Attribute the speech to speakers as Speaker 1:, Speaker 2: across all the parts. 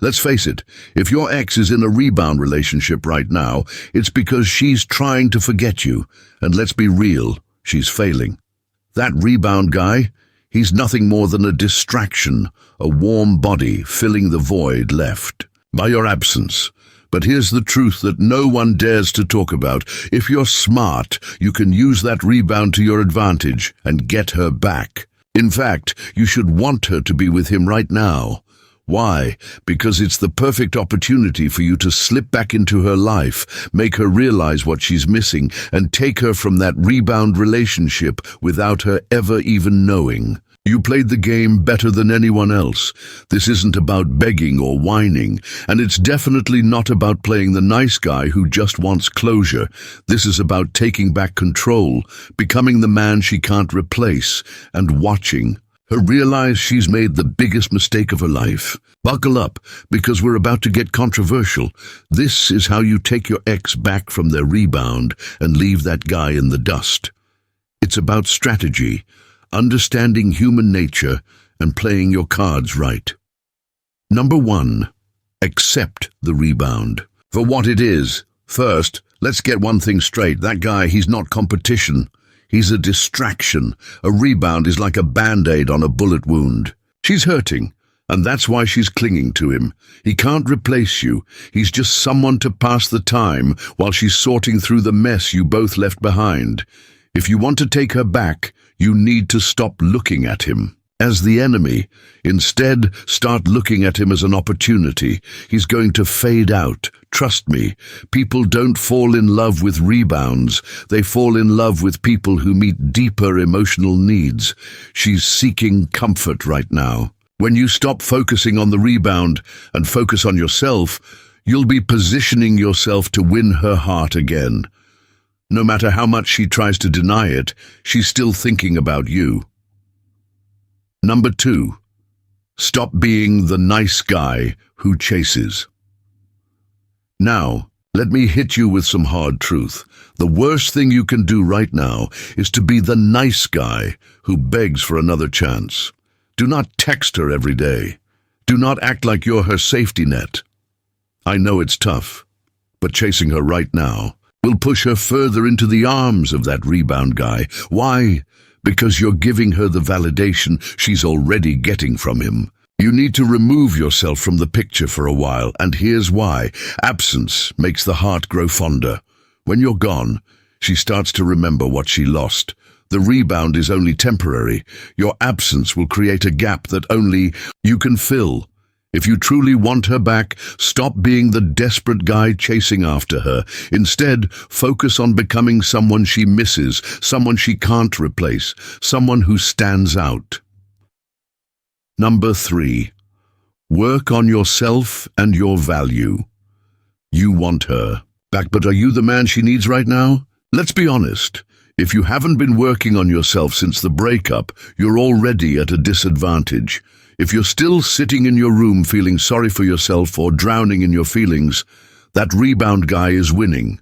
Speaker 1: Let's face it, if your ex is in a rebound relationship right now, it's because she's trying to forget you. And let's be real, she's failing. That rebound guy, he's nothing more than a distraction, a warm body filling the void left by your absence. But here's the truth that no one dares to talk about. If you're smart, you can use that rebound to your advantage and get her back. In fact, you should want her to be with him right now. Why? Because it's the perfect opportunity for you to slip back into her life, make her realize what she's missing, and take her from that rebound relationship without her ever even knowing. You played the game better than anyone else. This isn't about begging or whining, and it's definitely not about playing the nice guy who just wants closure. This is about taking back control, becoming the man she can't replace, and watching her realize she's made the biggest mistake of her life. Buckle up, because we're about to get controversial. This is how you take your ex back from their rebound and leave that guy in the dust. It's about strategy, understanding human nature, and playing your cards right. Number 1, accept the rebound for what it is. First, let's get one thing straight. That guy, he's not competition. He's a distraction. A rebound is like a band-aid on a bullet wound. She's hurting, and that's why she's clinging to him. He can't replace you. He's just someone to pass the time while she's sorting through the mess you both left behind. If you want to take her back, you need to stop looking at him as the enemy. Instead, start looking at him as an opportunity. He's going to fade out. Trust me, people don't fall in love with rebounds. They fall in love with people who meet deeper emotional needs. She's seeking comfort right now. When you stop focusing on the rebound and focus on yourself, you'll be positioning yourself to win her heart again. No matter how much she tries to deny it, she's still thinking about you. Number 2, stop being the nice guy who chases. Now, let me hit you with some hard truth. The worst thing you can do right now is to be the nice guy who begs for another chance. Do not text her every day. Do not act like you're her safety net. I know it's tough, but chasing her right now will push her further into the arms of that rebound guy. Why? Because you're giving her the validation she's already getting from him. You need to remove yourself from the picture for a while, and here's why. Absence makes the heart grow fonder. When you're gone, she starts to remember what she lost. The rebound is only temporary. Your absence will create a gap that only you can fill. If you truly want her back, stop being the desperate guy chasing after her. Instead, focus on becoming someone she misses, someone she can't replace, someone who stands out. Number 3, work on yourself and your value. You want her back, but are you the man she needs right now? Let's be honest. If you haven't been working on yourself since the breakup, you're already at a disadvantage. If you're still sitting in your room feeling sorry for yourself or drowning in your feelings, that rebound guy is winning.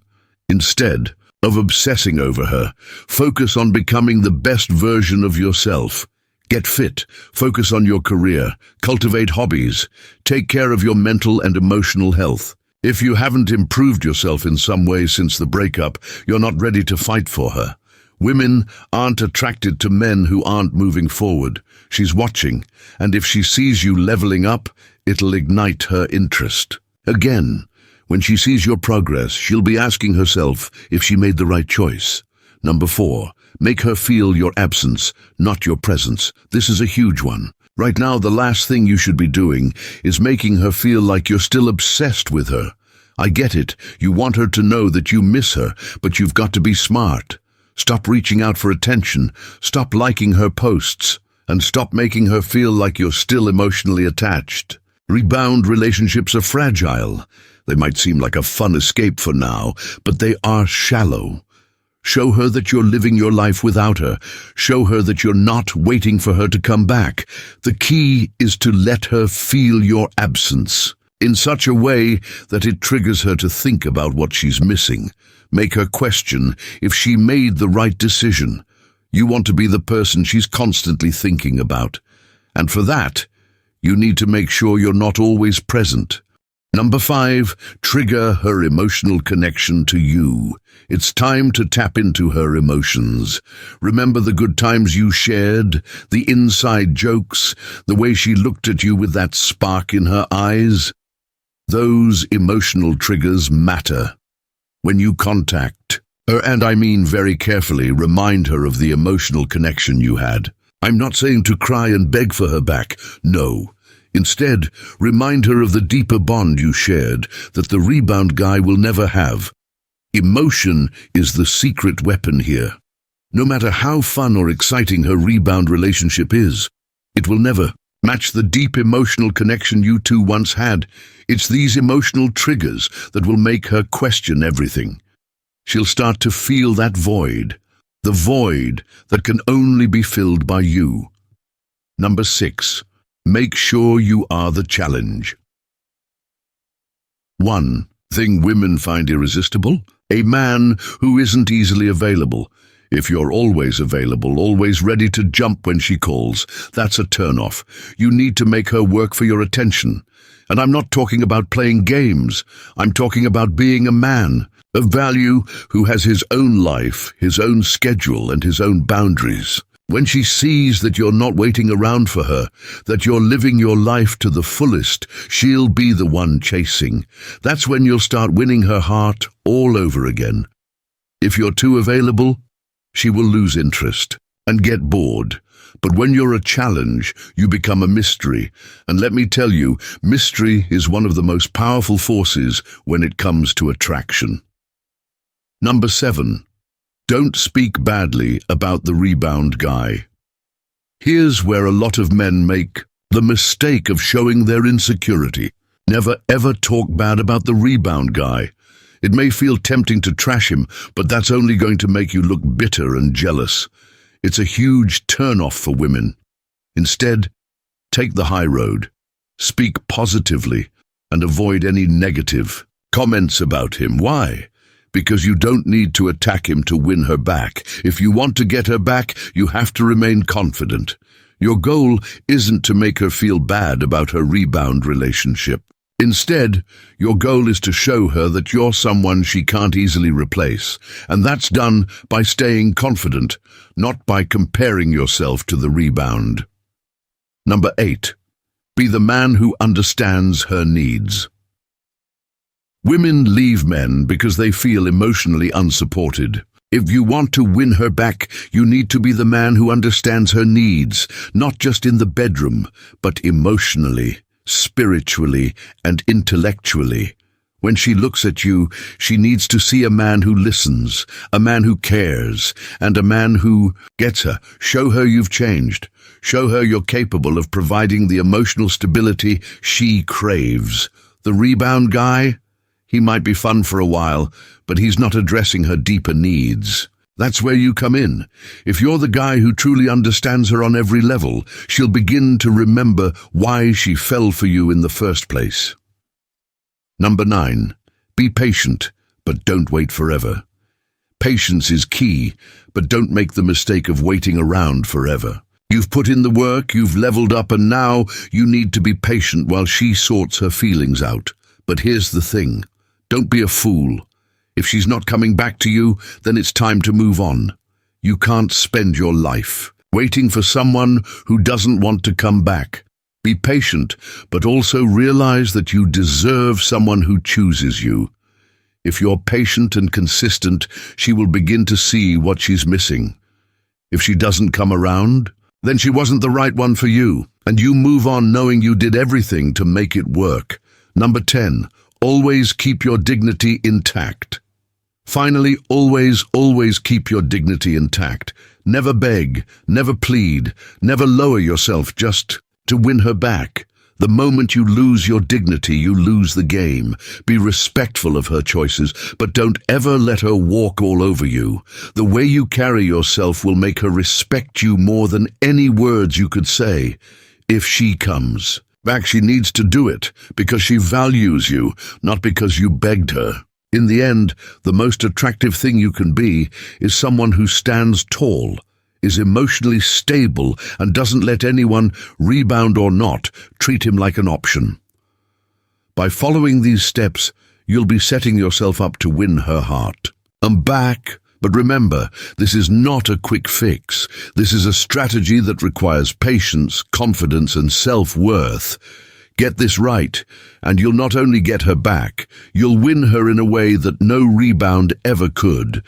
Speaker 1: Instead of obsessing over her, focus on becoming the best version of yourself. Get fit, focus on your career, cultivate hobbies, take care of your mental and emotional health. If you haven't improved yourself in some way since the breakup, you're not ready to fight for her. Women aren't attracted to men who aren't moving forward. She's watching, and if she sees you leveling up, it'll ignite her interest. Again, when she sees your progress, she'll be asking herself if she made the right choice. Number 4, make her feel your absence, not your presence. This is a huge one. Right now, the last thing you should be doing is making her feel like you're still obsessed with her. I get it. You want her to know that you miss her, but you've got to be smart. Stop reaching out for attention, stop liking her posts, and stop making her feel like you're still emotionally attached. Rebound relationships are fragile. They might seem like a fun escape for now, but they are shallow. Show her that you're living your life without her. Show her that you're not waiting for her to come back. The key is to let her feel your absence in such a way that it triggers her to think about what she's missing. Make her question if she made the right decision. You want to be the person she's constantly thinking about. And for that, You need to make sure you're not always present. Number 5, trigger her emotional connection to you. It's time to tap into her emotions. Remember the good times you shared, the inside jokes, the way she looked at you with that spark in her eyes? Those emotional triggers matter. When you contact her, and I mean very carefully, remind her of the emotional connection you had. I'm not saying to cry and beg for her back, no. Instead, remind her of the deeper bond you shared that the rebound guy will never have. Emotion is the secret weapon here. No matter how fun or exciting her rebound relationship is, it will never match the deep emotional connection you two once had. It's these emotional triggers that will make her question everything. She'll start to feel that void, the void that can only be filled by you. Number 6. Make sure you are the challenge. 1 thing women find irresistible: a man who isn't easily available. If you're always available, always ready to jump when she calls, that's a turn-off. You need to make her work for your attention. And I'm not talking about playing games. I'm talking about being a man of value who has his own life, his own schedule, and his own boundaries. When she sees that you're not waiting around for her, that you're living your life to the fullest, she'll be the one chasing. That's when you'll start winning her heart all over again. If you're too available, she will lose interest and get bored. But when you're a challenge, you become a mystery. And let me tell you, mystery is one of the most powerful forces when it comes to attraction. Number 7. Don't speak badly about the rebound guy. Here's where a lot of men make the mistake of showing their insecurity. Never ever talk bad about the rebound guy. It may feel tempting to trash him, but that's only going to make you look bitter and jealous. It's a huge turn-off for women. Instead, take the high road. Speak positively and avoid any negative comments about him. Why? Because you don't need to attack him to win her back. If you want to get her back, you have to remain confident. Your goal isn't to make her feel bad about her rebound relationship. Instead, your goal is to show her that you're someone she can't easily replace, and that's done by staying confident, not by comparing yourself to the rebound. Number 8. Be the man who understands her needs. Women leave men because they feel emotionally unsupported. If you want to win her back, you need to be the man who understands her needs, not just in the bedroom, but emotionally, spiritually, and intellectually. When she looks at you, she needs to see a man who listens, a man who cares, and a man who gets her. Show her you've changed. Show her you're capable of providing the emotional stability she craves. The rebound guy? He might be fun for a while, but he's not addressing her deeper needs. That's where you come in. If you're the guy who truly understands her on every level, she'll begin to remember why she fell for you in the first place. Number 9. Be patient, but don't wait forever. Patience is key, but don't make the mistake of waiting around forever. You've put in the work, you've leveled up, and now you need to be patient while she sorts her feelings out. But here's the thing. Don't be a fool. If she's not coming back to you, then it's time to move on. You can't spend your life waiting for someone who doesn't want to come back. Be patient, but also realize that you deserve someone who chooses you. If you're patient and consistent, she will begin to see what she's missing. If she doesn't come around, then she wasn't the right one for you, and you move on knowing you did everything to make it work. Number 10. Always keep your dignity intact. Finally, always keep your dignity intact. Never beg, never plead, never lower yourself just to win her back. The moment you lose your dignity, you lose the game. Be respectful of her choices, but don't ever let her walk all over you. The way you carry yourself will make her respect you more than any words you could say. If she comes back, she needs to do it because she values you, not because you begged her. In the end, the most attractive thing you can be is someone who stands tall is emotionally stable and doesn't let anyone, rebound or not, treat him like an option. By following these steps, you'll be setting yourself up to win her heart. I'm back. But remember, this is not a quick fix. This is a strategy that requires patience, confidence, and self-worth. Get this right, and you'll not only get her back, you'll win her in a way that no rebound ever could.